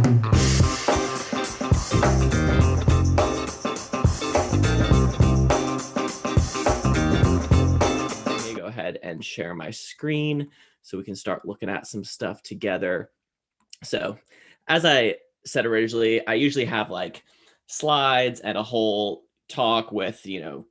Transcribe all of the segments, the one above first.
Let me go ahead and share my screen so we can start looking at some stuff together. So as I said originally, I usually have like slides and a whole talk with,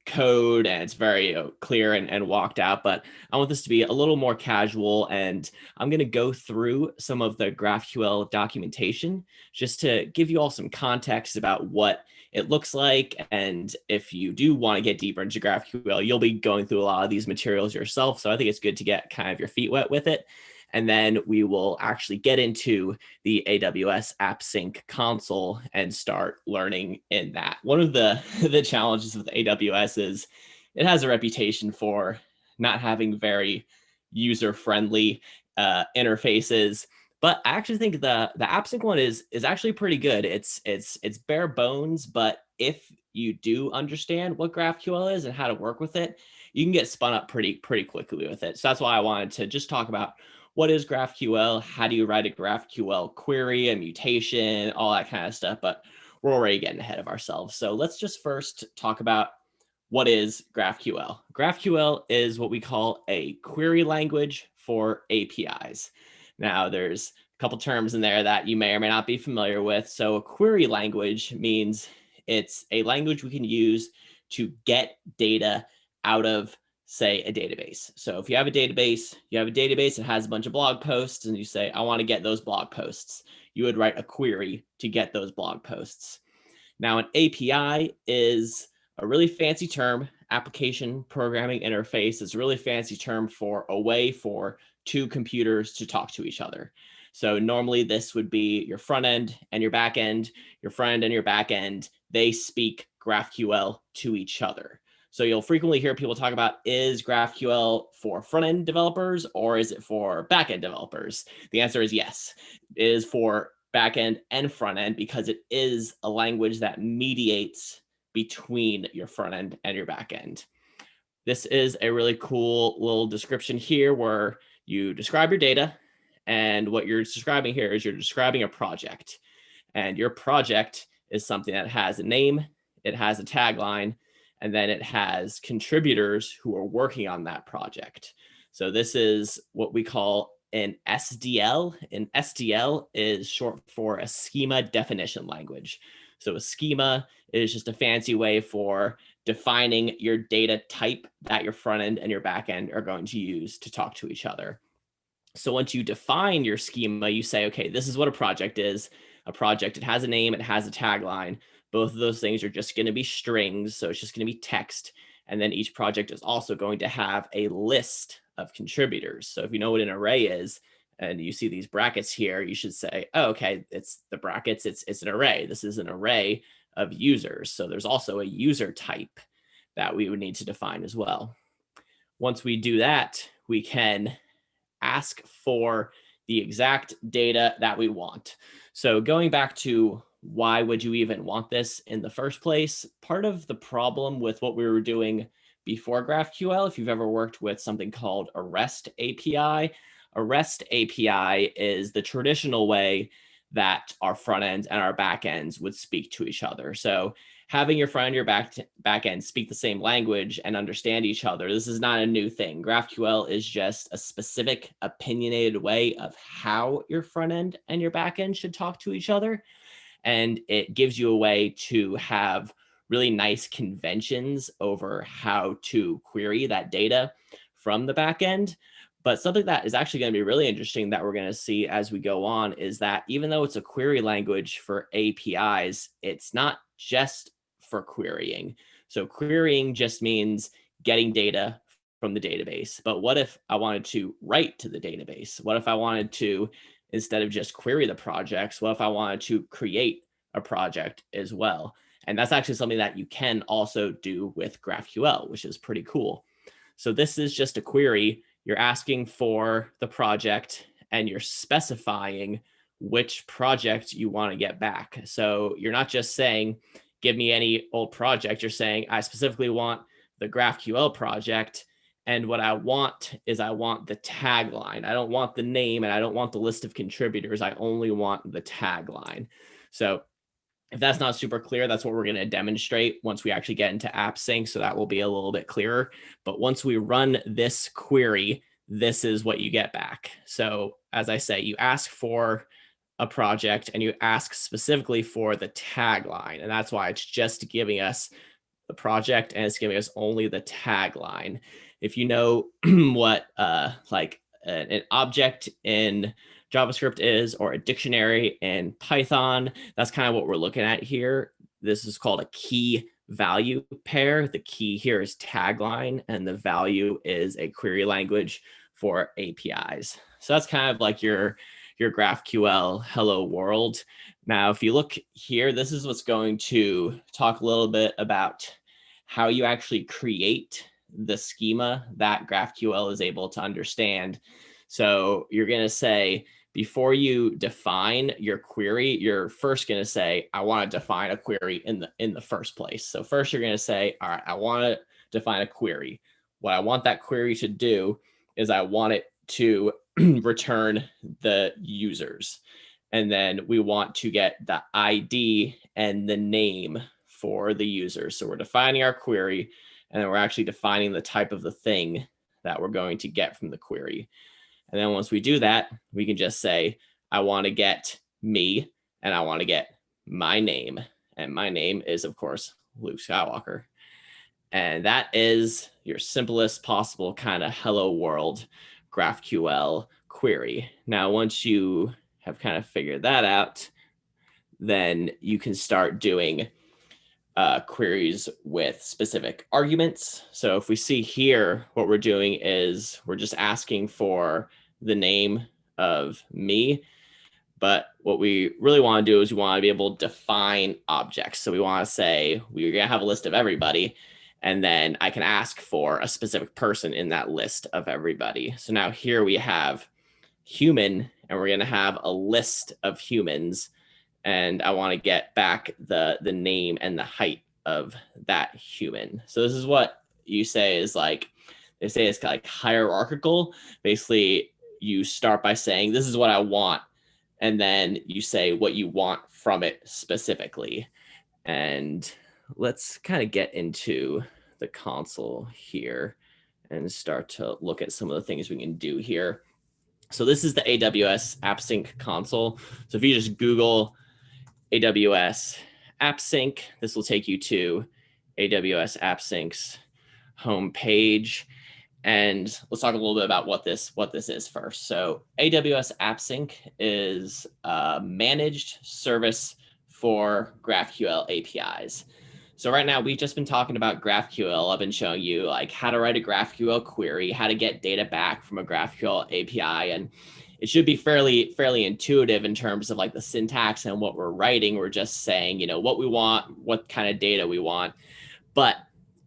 code, and it's very clear and walked out, but I want this to be a little more casual, and I'm going to go through some of the GraphQL documentation just to give you all some context about what it looks like. And if you do want to get deeper into GraphQL, you'll be going through a lot of these materials yourself. So I think it's good to get kind of your feet wet with it. And then we will actually get into the AWS AppSync console and start learning in that. One of the challenges with AWS is it has a reputation for not having very user-friendly interfaces. But I actually think the AppSync one is actually pretty good. It's bare bones, but if you do understand what GraphQL is and how to work with it, you can get spun up pretty quickly with it. So that's why I wanted to just talk about what is GraphQL, how do you write a GraphQL query, a mutation, all that kind of stuff. But we're already getting ahead of ourselves. So let's just first talk about what is GraphQL. GraphQL is what we call a query language for APIs. Now, there's a couple terms in there that you may or may not be familiar with. So a query language means it's a language we can use to get data out of, say, a database. So if you have a database, that has a bunch of blog posts, and you say, I want to get those blog posts. You would write a query to get those blog posts. Now, an API is a really fancy term, application programming interface. It's a really fancy term for a way for two computers to talk to each other. So normally this would be your front end and your back end. Your front end and your back end, they speak GraphQL to each other. So you'll frequently hear people talk about, is GraphQL for front-end developers or is it for back-end developers? The answer is yes. It is for back-end and front-end because it is a language that mediates between your front-end and your back-end. This is a really cool little description here where you describe your data, and what you're describing here is you're describing a project. And your project is something that has a name, it has a tagline, and then it has contributors who are working on that project. So this is what we call an SDL. An SDL is short for a schema definition language. So a schema is just a fancy way for defining your data type that your front end and your back end are going to use to talk to each other. So once you define your schema, you say, okay, this is what a project is. A project, it has a name, it has a tagline. Both of those things are just going to be strings, so it's just going to be text. And then each project is also going to have a list of contributors. So if you know what an array is, and you see these brackets here, you should say, oh, okay, it's the brackets, it's an array. This is an array of users. So there's also a user type that we would need to define as well. Once we do that, we can ask for the exact data that we want. So going back to why would you even want this in the first place? Part of the problem with what we were doing before GraphQL, if you've ever worked with something called a REST API, a REST API is the traditional way that our front ends and our back ends would speak to each other. So having your front and your back end speak the same language and understand each other, this is not a new thing. GraphQL is just a specific opinionated way of how your front end and your back end should talk to each other. And it gives you a way to have really nice conventions over how to query that data from the back end. But something that is actually going to be really interesting that we're going to see as we go on is that even though it's a query language for APIs, it's not just for querying. So querying just means getting data from the database. But what if I wanted to write to the database? What if I wanted to, instead of just query the projects, what if I wanted to create a project as well? And that's actually something that you can also do with GraphQL, which is pretty cool. So this is just a query. You're asking for the project and you're specifying which project you want to get back. So you're not just saying, give me any old project. You're saying, I specifically want the GraphQL project, And what I want is I want the tagline. I don't want the name and I don't want the list of contributors. I only want the tagline. So if that's not super clear, that's what we're going to demonstrate once we actually get into AppSync. So that will be a little bit clearer. But once we run this query, this is what you get back. So as I say, you ask for a project and you ask specifically for the tagline. And that's why it's just giving us the project and it's giving us only the tagline. If you know what like an object in JavaScript is, or a dictionary in Python, that's kind of what we're looking at here. This is called a key value pair. The key here is tagline and the value is a query language for APIs. So that's kind of like your GraphQL hello world. Now, if you look here, this is what's going to talk a little bit about how you actually create the schema that GraphQL is able to understand. So you're going to say, before you define your query, you're first going to say, I want to define a query in the first place. So first you're going to say, all right, I want to define a query. What I want that query to do is I want it to return the users. And then we want to get the ID and the name for the user. So we're defining our query, and then we're actually defining the type of the thing that we're going to get from the query. And then once we do that, we can just say, I want to get me, and I want to get my name. And my name is, of course, Luke Skywalker. And that is your simplest possible kind of hello world GraphQL query. Now, once you have kind of figured that out, then you can start doing queries with specific arguments. So if we see here, what we're doing is we're just asking for the name of me. But what we really want to do is we want to be able to define objects. So we want to say we're going to have a list of everybody, and then I can ask for a specific person in that list of everybody. So now here we have human, and we're going to have a list of humans. And I want to get back the name and the height of that human. So this is what you say is like, they say it's like hierarchical. Basically, you start by saying, this is what I want. And then you say what you want from it specifically. And let's kind of get into the console here and start to look at some of the things we can do here. So this is the AWS AppSync Console. So if you just Google AWS AppSync, this will take you to AWS AppSync's homepage. And let's talk a little bit about what this is first. So AWS AppSync is a managed service for GraphQL APIs. So right now we've just been talking about GraphQL. I've been showing you like how to write a GraphQL query, how to get data back from a GraphQL API, and it should be fairly intuitive in terms of like the syntax and what we're writing. We're just saying, you know, what we want, what kind of data we want. But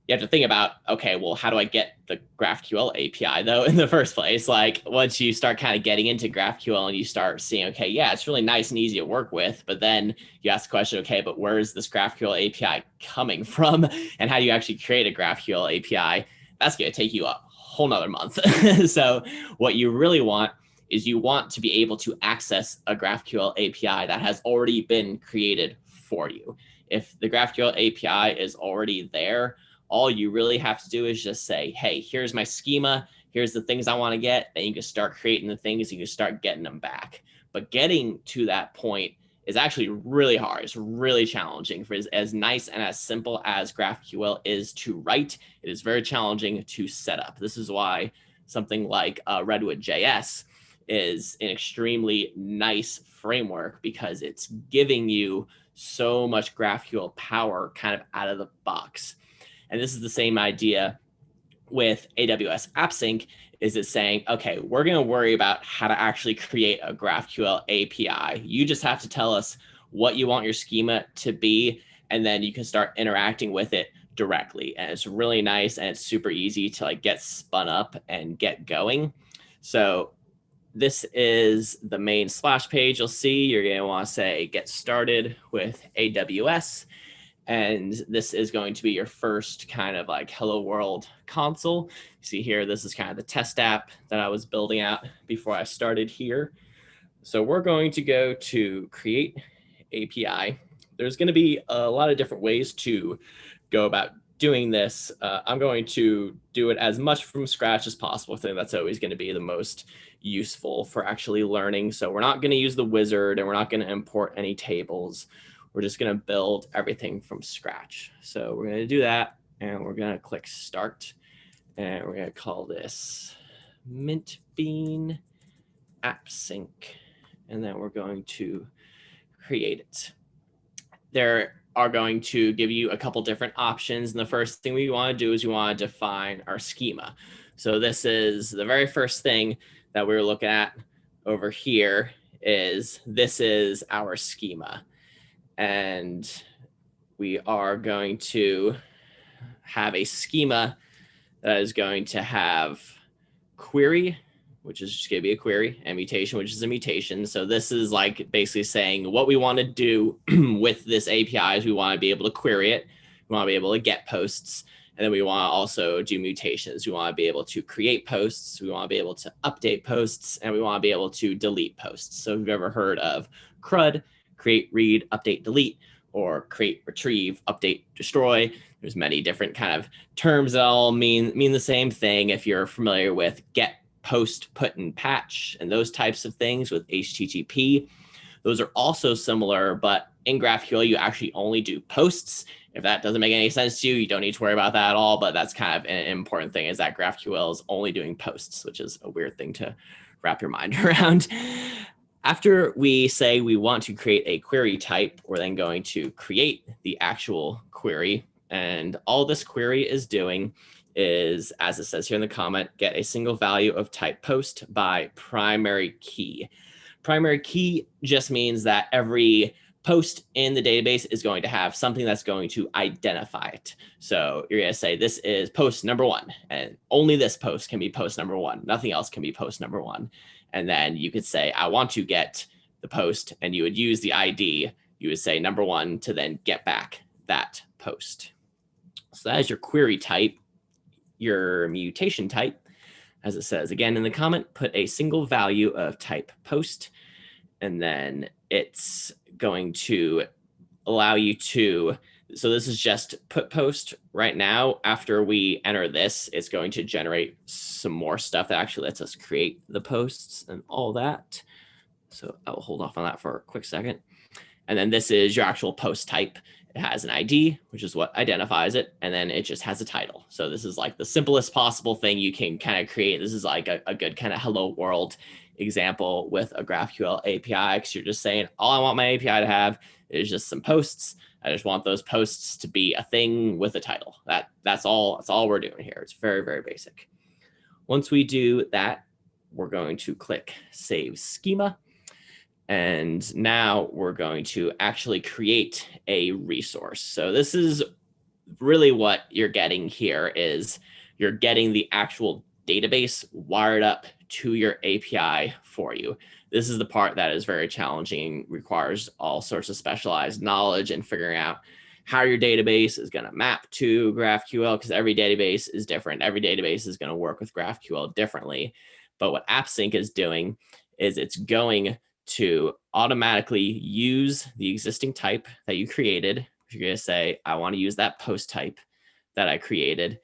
you have to think about, okay, well, how do I get the GraphQL API though in the first place? Like once you start kind of getting into GraphQL and you start seeing, okay, yeah, it's really nice and easy to work with, but then you ask the question, okay, but where is this GraphQL API coming from? And how do you actually create a GraphQL API? That's going to take you a whole nother month. So what you really want is you want to be able to access a GraphQL API that has already been created for you. If the GraphQL API is already there, all you really have to do is just say, hey, here's my schema. Here's the things I want to get. Then you can start creating the things, you can start getting them back. But getting to that point is actually really hard. It's really challenging. For as nice and as simple as GraphQL is to write, it is very challenging to set up. This is why something like RedwoodJS is an extremely nice framework, because it's giving you so much GraphQL power kind of out of the box. And this is the same idea with AWS AppSync. Is it saying, okay, we're going to worry about how to actually create a GraphQL API. You just have to tell us what you want your schema to be, and then you can start interacting with it directly. And it's really nice, and it's super easy to like get spun up and get going. So this is the main splash page. You'll see you're going to want to say get started with AWS. And this is going to be your first kind of like hello world console. You see here, this is kind of the test app that I was building out before I started here. So we're going to go to create API. There's going to be a lot of different ways to go about doing this. I'm going to do it as much from scratch as possible. I think that's always going to be the most useful for actually learning. So we're not going to use the wizard, and we're not going to import any tables. We're just going to build everything from scratch. So we're going to do that, and we're going to click start, and we're going to call this Mintbean AppSync, and then we're going to create it. There are going to give you a couple different options, and the first thing we want to do is we want to define our schema. So this is the very first thing that we're looking at over here. This is our schema. And we are going to have a schema that is going to have query, which is just going to be a query, and mutation, which is a mutation. So this is like basically saying what we want to do with this API is we want to be able to query it. We want to be able to get posts. And then we want to also do mutations. We want to be able to create posts. We want to be able to update posts. And we want to be able to delete posts. So if you've ever heard of CRUD, create, read, update, delete, or create, retrieve, update, destroy. There's many different kind of terms that all mean the same thing. If you're familiar with get, post, put, and patch, and those types of things with HTTP, those are also similar, but in GraphQL, you actually only do posts. If that doesn't make any sense to you, you don't need to worry about that at all, but that's kind of an important thing, is that GraphQL is only doing posts, which is a weird thing to wrap your mind around. After we say we want to create a query type, we're then going to create the actual query. And all this query is doing is, as it says here in the comment, get a single value of type post by primary key. Primary key just means that every post in the database is going to have something that's going to identify it. So you're going to say this is post number 1, and only this post can be post number 1. Nothing else can be post number 1. And then you could say, I want to get the post, and you would use the ID. You would say number 1 to then get back that post. So that is your query type. Your mutation type, as it says again in the comment, put a single value of type post, and then it's going to allow you to, so this is just put post right now. After we enter this, it's going to generate some more stuff that actually lets us create the posts and all that. So I will hold off on that for a quick second. And then this is your actual post type. It has an ID, which is what identifies it, and then it just has a title. So this is like the simplest possible thing you can kind of create. This is like a good kind of hello world example with a GraphQL API, because you're just saying, all I want my API to have is just some posts. I just want those posts to be a thing with a title. That's all we're doing here. It's very, very basic. Once we do that, we're going to click Save Schema. And now we're going to actually create a resource. So this is really what you're getting here, is you're getting the actual database wired up to your API for you. This is the part that is very challenging, requires all sorts of specialized knowledge and figuring out how your database is going to map to GraphQL, because every database is different. Every database is going to work with GraphQL differently. But what AppSync is doing is it's going to automatically use the existing type that you created. You're going to say, I want to use that post type that I created,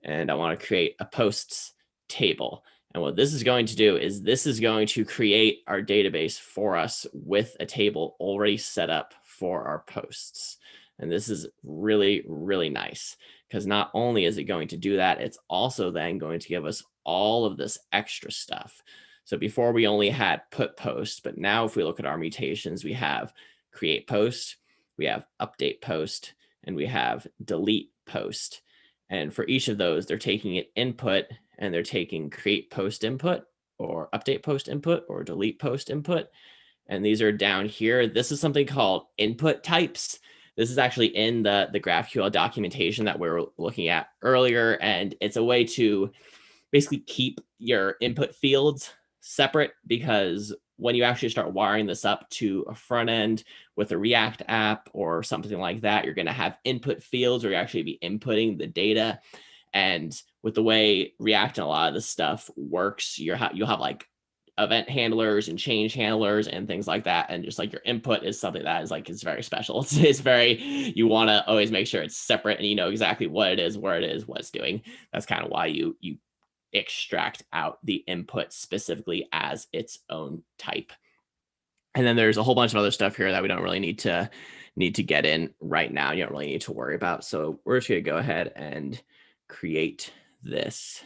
and I want to create a posts table. And what this is going to do is this is going to create our database for us with a table already set up for our posts. And this is really, really nice, because not only is it going to do that, it's also then going to give us all of this extra stuff. So before we only had put post, but now if we look at our mutations, we have create post, we have update post, and we have delete post. And for each of those, they're taking an input, and they're taking create post input, or update post input, or delete post input. And these are down here. This is something called input types. This is actually in the GraphQL documentation that we were looking at earlier. And it's a way to basically keep your input fields separate, because when you actually start wiring this up to a front end with a React app or something like that, you're going to have input fields where you actually be inputting the data. And with the way React and a lot of this stuff works, you'll have like event handlers and change handlers and things like that. And just like your input is something that is like, it's very special. It's very, you want to always make sure it's separate and you know exactly what it is, where it is, what it's doing. That's kind of why you extract out the input specifically as its own type. And then there's a whole bunch of other stuff here that we don't really need to get in right now. You don't really need to worry about. So we're just going to go ahead and create this.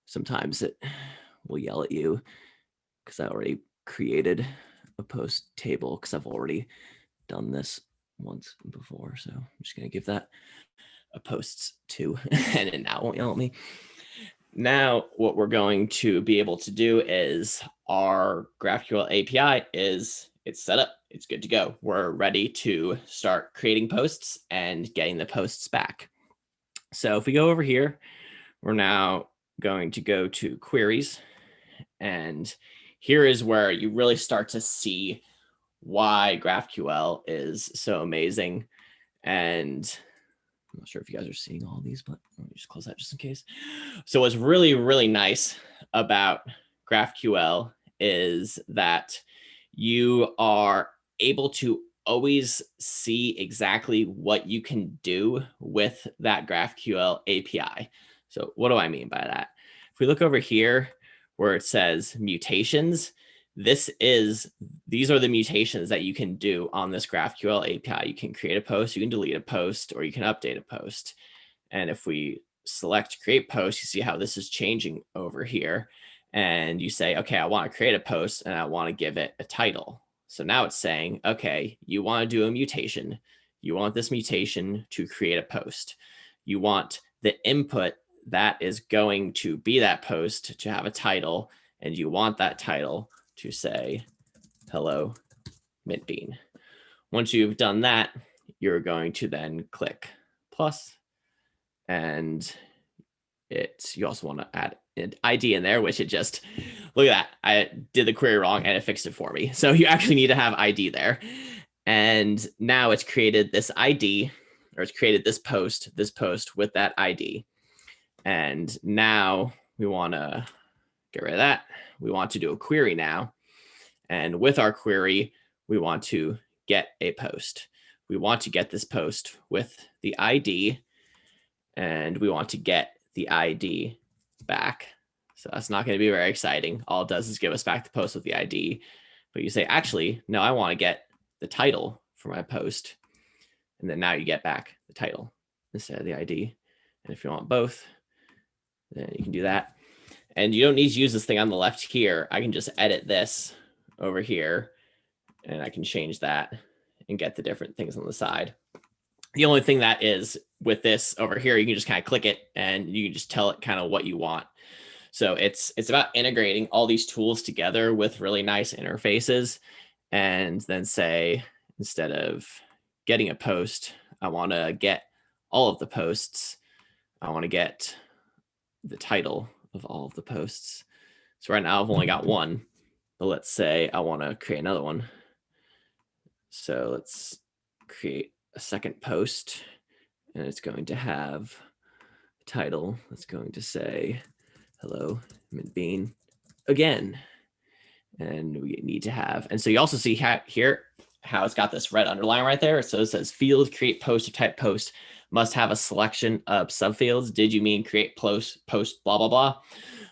Sometimes it will yell at you because I already created a post table because I've already done this once before. So I'm just going to give that a posts to, and it now won't yell at me. Now, what we're going to be able to do is our GraphQL API it's set up. It's good to go. We're ready to start creating posts and getting the posts back. So if we go over here, we're now going to go to queries. And here is where you really start to see why GraphQL is so amazing. And I'm not sure if you guys are seeing all these, but let me just close that just in case. So what's really, really nice about GraphQL is that you are able to always see exactly what you can do with that GraphQL API. So what do I mean by that? If we look over here where it says mutations, these are the mutations that you can do on this GraphQL API. You can create a post, you can delete a post, or you can update a post. And if we select create post, you see how this is changing over here. And you say, okay, I want to create a post and I want to give it a title. So now it's saying, okay, you want to do a mutation. You want this mutation to create a post. You want the input that is going to be that post to have a title, and you want that title to say, hello, Mintbean. Once you've done that, you're going to then click plus, and you also want to add an ID in there, which it just, look at that. I did the query wrong and it fixed it for me. So you actually need to have ID there. And now it's created this ID, or it's created this post with that ID. And now we want to get rid of that. We want to do a query now. And with our query, we want to get a post. We want to get this post with the ID, and we want to get the ID back. So that's not going to be very exciting. All it does is give us back the post with the ID. But you say, actually, no, I want to get the title for my post. And then now you get back the title instead of the ID. And if you want both, then you can do that. And you don't need to use this thing on the left here. I can just edit this over here, and I can change that and get the different things on the side. The only thing that is with this over here, you can just kind of click it and you can just tell it kind of what you want. So it's about integrating all these tools together with really nice interfaces, and then say, instead of getting a post, I want to get all of the posts. I want to get the title of all of the posts. So right now I've only got one, but let's say I want to create another one. So let's create a second post, and it's going to have a title that's going to say, hello, Mintbean again. And we need to have, and so you also see here how it's got this red underline right there. So it says field create post or type post must have a selection of subfields. Did you mean create post blah, blah, blah?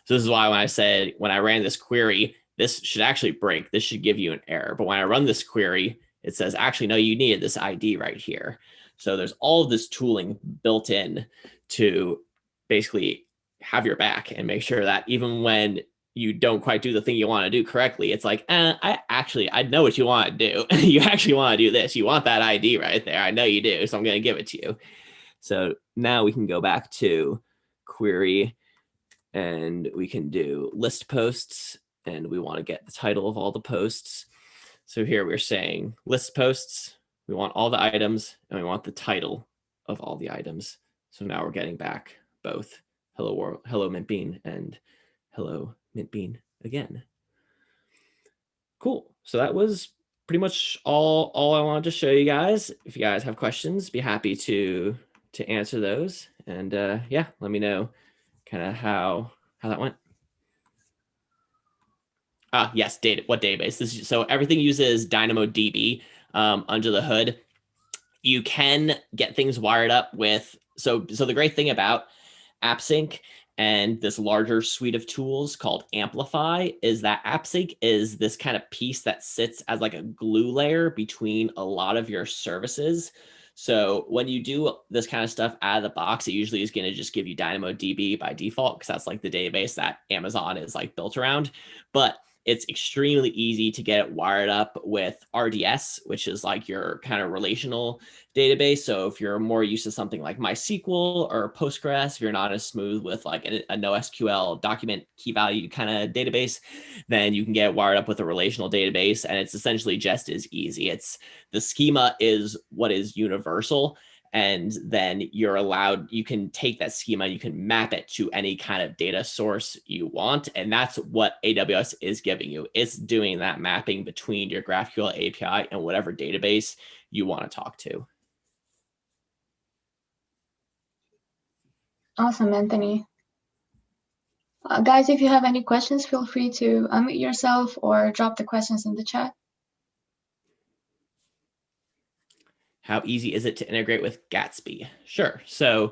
So this is why when I said, when I ran this query, this should actually break. This should give you an error. But when I run this query, it says, actually, no, you needed this ID right here. So there's all of this tooling built in to basically have your back and make sure that even when you don't quite do the thing you want to do correctly, it's like, I know what you want to do. You actually want to do this. You want that ID right there. I know you do. So I'm going to give it to you. So now we can go back to query, and we can do list posts, and we want to get the title of all the posts. So here we're saying list posts, we want all the items, and we want the title of all the items. So now we're getting back both hello Mintbean and hello Mintbean again. Cool. So that was pretty much all I wanted to show you guys. If you guys have questions, be happy to answer those. And yeah, let me know kind of how that went. Yes, data. What database? So everything uses DynamoDB under the hood. You can get things wired up with. So the great thing about AppSync and this larger suite of tools called Amplify is that AppSync is this kind of piece that sits as like a glue layer between a lot of your services. So when you do this kind of stuff out of the box, it usually is going to just give you DynamoDB by default because that's like the database that Amazon is like built around. But it's extremely easy to get it wired up with RDS, which is like your kind of relational database. So if you're more used to something like MySQL or Postgres, if you're not as smooth with like a NoSQL document key value kind of database, then you can get wired up with a relational database, and it's essentially just as easy. It's the schema is what is universal. And then you can take that schema, you can map it to any kind of data source you want. And that's what AWS is giving you. It's doing that mapping between your GraphQL API and whatever database you want to talk to. Awesome, Anthony. Guys, if you have any questions, feel free to unmute yourself or drop the questions in the chat. How easy is it to integrate with Gatsby? Sure. So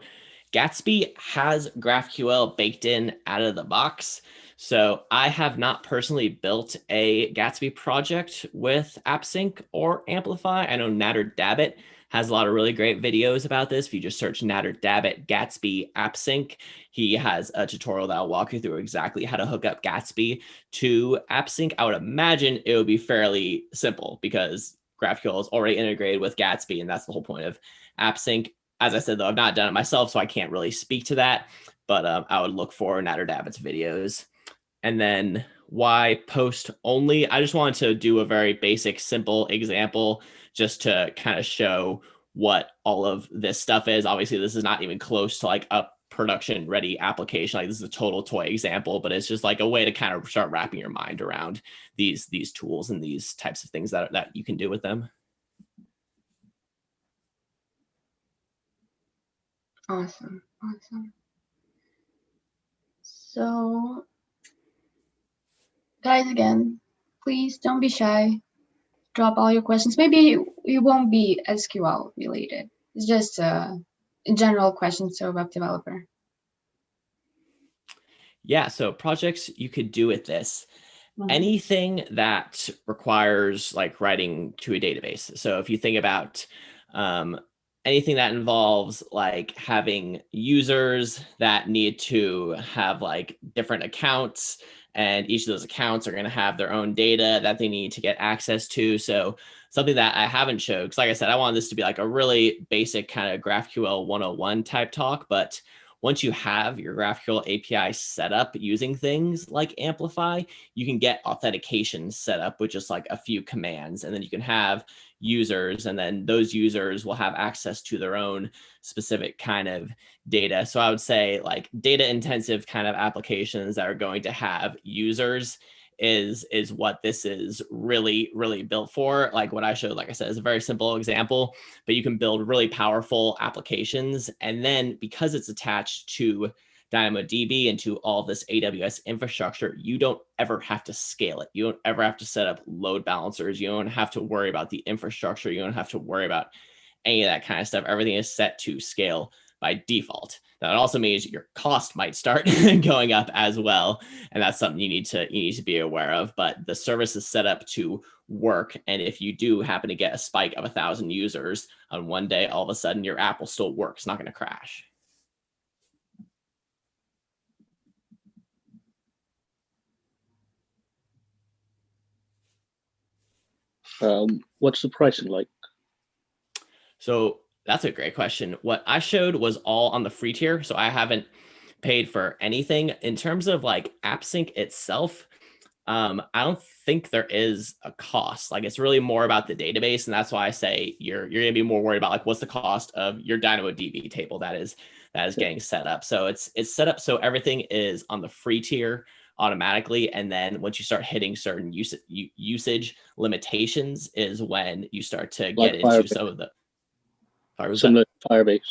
Gatsby has GraphQL baked in out of the box. So I have not personally built a Gatsby project with AppSync or Amplify. I know Natter Dabbit has a lot of really great videos about this. If you just search Natter Dabbit Gatsby AppSync, he has a tutorial that will walk you through exactly how to hook up Gatsby to AppSync. I would imagine it would be fairly simple because GraphQL is already integrated with Gatsby, and that's the whole point of AppSync. As I said, though, I've not done it myself, so I can't really speak to that, but I would look for Natter Dabbit's videos. And then why post only? I just wanted to do a very basic, simple example just to kind of show what all of this stuff is. Obviously, this is not even close to like a production ready application. Like this is a total toy example, but it's just like a way to kind of start wrapping your mind around these tools and these types of things that you can do with them. Awesome. So guys, again, please don't be shy. Drop all your questions. Maybe it won't be SQL related. It's just a general question to a web developer. Yeah, so projects you could do with this. Anything that requires like writing to a database. So if you think about anything that involves like having users that need to have like different accounts, and each of those accounts are going to have their own data that they need to get access to. So something that I haven't showed, because like I said, I wanted this to be like a really basic kind of GraphQL 101 type talk, but once you have your GraphQL API set up using things like Amplify, you can get authentication set up with just like a few commands, and then you can have users, and then those users will have access to their own specific kind of data. So I would say like data intensive kind of applications that are going to have users is what this is really built for. Like what I showed, like I said, is a very simple example, but you can build really powerful applications. And then because it's attached to DynamoDB and to all this AWS infrastructure, you don't ever have to scale it. You don't ever have to set up load balancers. You don't have to worry about the infrastructure. You don't have to worry about any of that kind of stuff. Everything is set to scale by default. That also means your cost might start going up as well, and that's something you need to be aware of. But the service is set up to work, and if you do happen to get a spike of 1,000 users on one day, all of a sudden your app will still work. It's not going to crash. What's the pricing like? So that's a great question. What I showed was all on the free tier, so I haven't paid for anything. In terms of like AppSync itself, I don't think there is a cost. Like it's really more about the database, and that's why I say you're gonna be more worried about like what's the cost of your DynamoDB table that is getting set up. So it's set up so everything is on the free tier automatically. And then once you start hitting certain usage limitations is when you start to Like get into some of the similar to Firebase.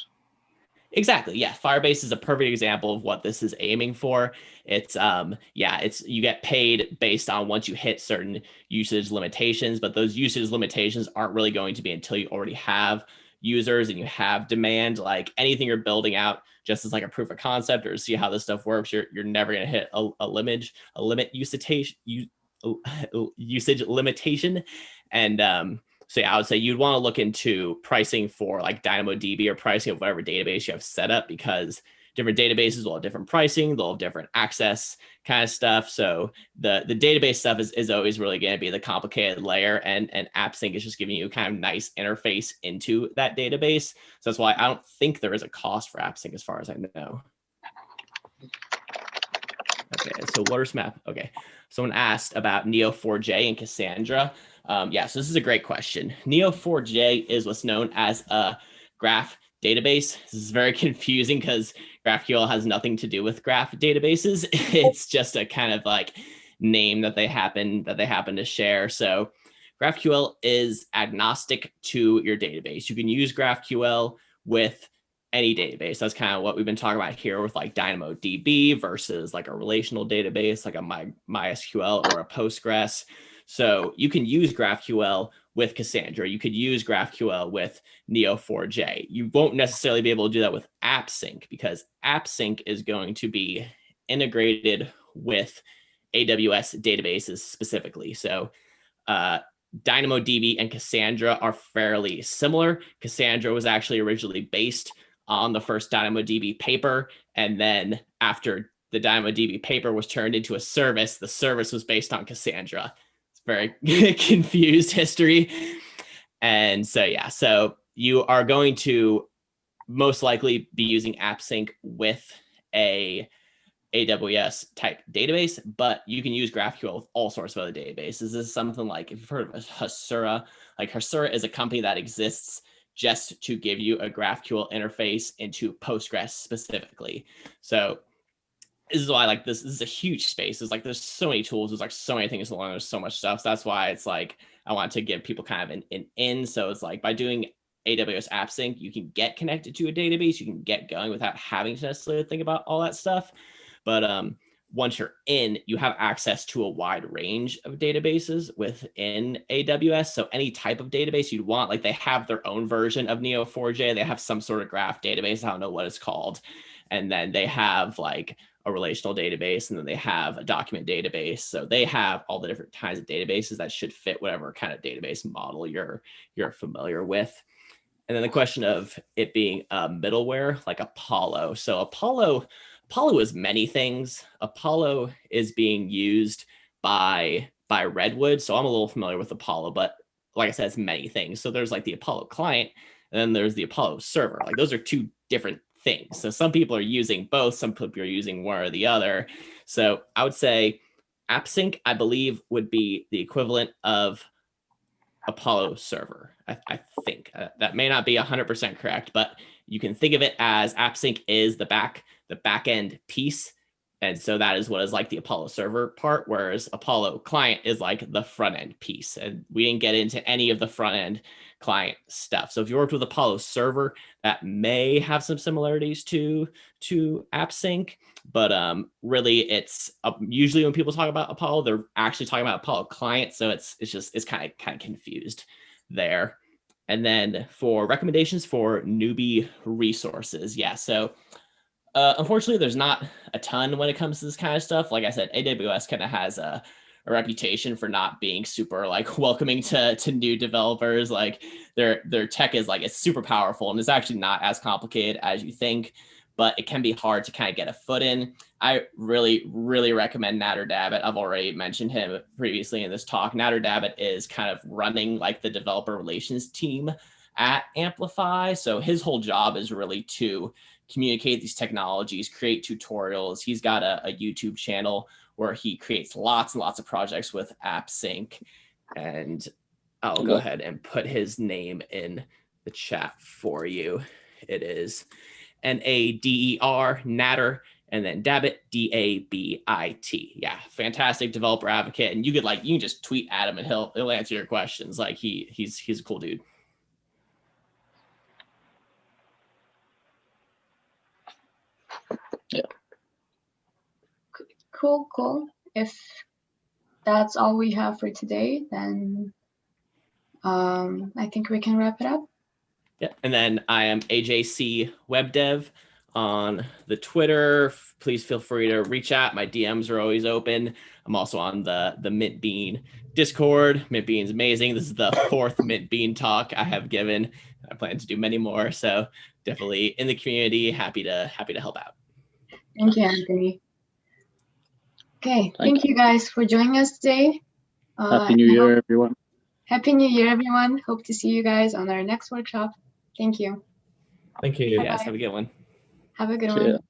Exactly. Yeah. Firebase is a perfect example of what this is aiming for. It's you get paid based on once you hit certain usage limitations, but those usage limitations aren't really going to be until you already have users and you have demand. Like anything you're building out just as like a proof of concept or to see how this stuff works, you're never going to hit a limit usage limitation. And so yeah, I would say you'd want to look into pricing for like DynamoDB or pricing of whatever database you have set up, because different databases will have different pricing, they'll have different access kind of stuff. So the database stuff is always really going to be the complicated layer, and AppSync is just giving you kind of nice interface into that database. So that's why I don't think there is a cost for AppSync as far as I know. Okay, so Lotus Map. Okay, someone asked about Neo4j and Cassandra. Yeah, so this is a great question. Neo4j is what's known as a graph database. This is very confusing because GraphQL has nothing to do with graph databases. It's just a kind of like name that they happen to share. So GraphQL is agnostic to your database. You can use GraphQL with any database. That's kind of what we've been talking about here with like DynamoDB versus like a relational database, like a MySQL or a Postgres. So you can use GraphQL with Cassandra. You could use GraphQL with Neo4j. You won't necessarily be able to do that with AppSync because AppSync is going to be integrated with AWS databases specifically. So DynamoDB and Cassandra are fairly similar. Cassandra was actually originally based on the first DynamoDB paper. And then after the DynamoDB paper was turned into a service, the service was based on Cassandra. It's very confused history. And so, yeah, so you are going to most likely be using AppSync with a AWS type database, but you can use GraphQL with all sorts of other databases. This is something like, if you've heard of Hasura, like Hasura is a company that exists just to give you a GraphQL interface into Postgres specifically. So this is why like this is a huge space. It's like there's so many tools, there's like so many things to learn, there's so much stuff. So that's why it's like I want to give people kind of an in. So it's like by doing AWS AppSync, you can get connected to a database, you can get going without having to necessarily think about all that stuff. But once you're in, you have access to a wide range of databases within AWS. So any type of database you'd want, like they have their own version of Neo4j. They have some sort of graph database. I don't know what it's called. And then they have like a relational database, and then they have a document database. So they have all the different kinds of databases that should fit whatever kind of database model you're familiar with. And then the question of it being a middleware like Apollo. So Apollo is many things. Apollo is being used by Redwood. So I'm a little familiar with Apollo, but like I said, it's many things. So there's like the Apollo client, and then there's the Apollo server. Like those are two different things. So some people are using both, some people are using one or the other. So I would say AppSync, I believe, would be the equivalent of Apollo server. I think that may not be 100% correct, but you can think of it as AppSync is the back end piece. And so that is what is like the Apollo server part, whereas Apollo client is like the front end piece. And we didn't get into any of the front end client stuff. So if you worked with Apollo server, that may have some similarities to AppSync, but really it's usually when people talk about Apollo, they're actually talking about Apollo client. So it's kind of confused there. And then for recommendations for newbie resources. Yeah. So unfortunately, there's not a ton when it comes to this kind of stuff. Like I said, AWS kind of has a reputation for not being super like welcoming to new developers. Like their tech is like, it's super powerful and it's actually not as complicated as you think, but it can be hard to kind of get a foot in. I really, really recommend Nader Dabit. I've already mentioned him previously in this talk. Nader Dabit is kind of running like the developer relations team at Amplify. So his whole job is really to communicate these technologies, create tutorials. He's got a YouTube channel where he creates lots and lots of projects with AppSync. And I'll go ahead and put his name in the chat for you. It is Nader, Nader, and then Dabbit, D-A-B-I-T. Yeah, fantastic developer advocate. And you can just tweet at him and he'll answer your questions. Like he's a cool dude. Yeah. Cool. If that's all we have for today, then I think we can wrap it up. Yeah, and then I am AJC Web Dev on the Twitter. Please feel free to reach out. My DMs are always open. I'm also on the Mintbean Discord. Mintbean's amazing. This is the 4th Mintbean talk I have given. I plan to do many more, so definitely in the community. Happy to help out. Thank you, Anthony. Okay, thank you guys for joining us today. Happy New Year, everyone. Happy New Year, everyone. Hope to see you guys on our next workshop. Thank you. Thank you. Bye-bye. Yes, have a good one. Have a good See ya. one.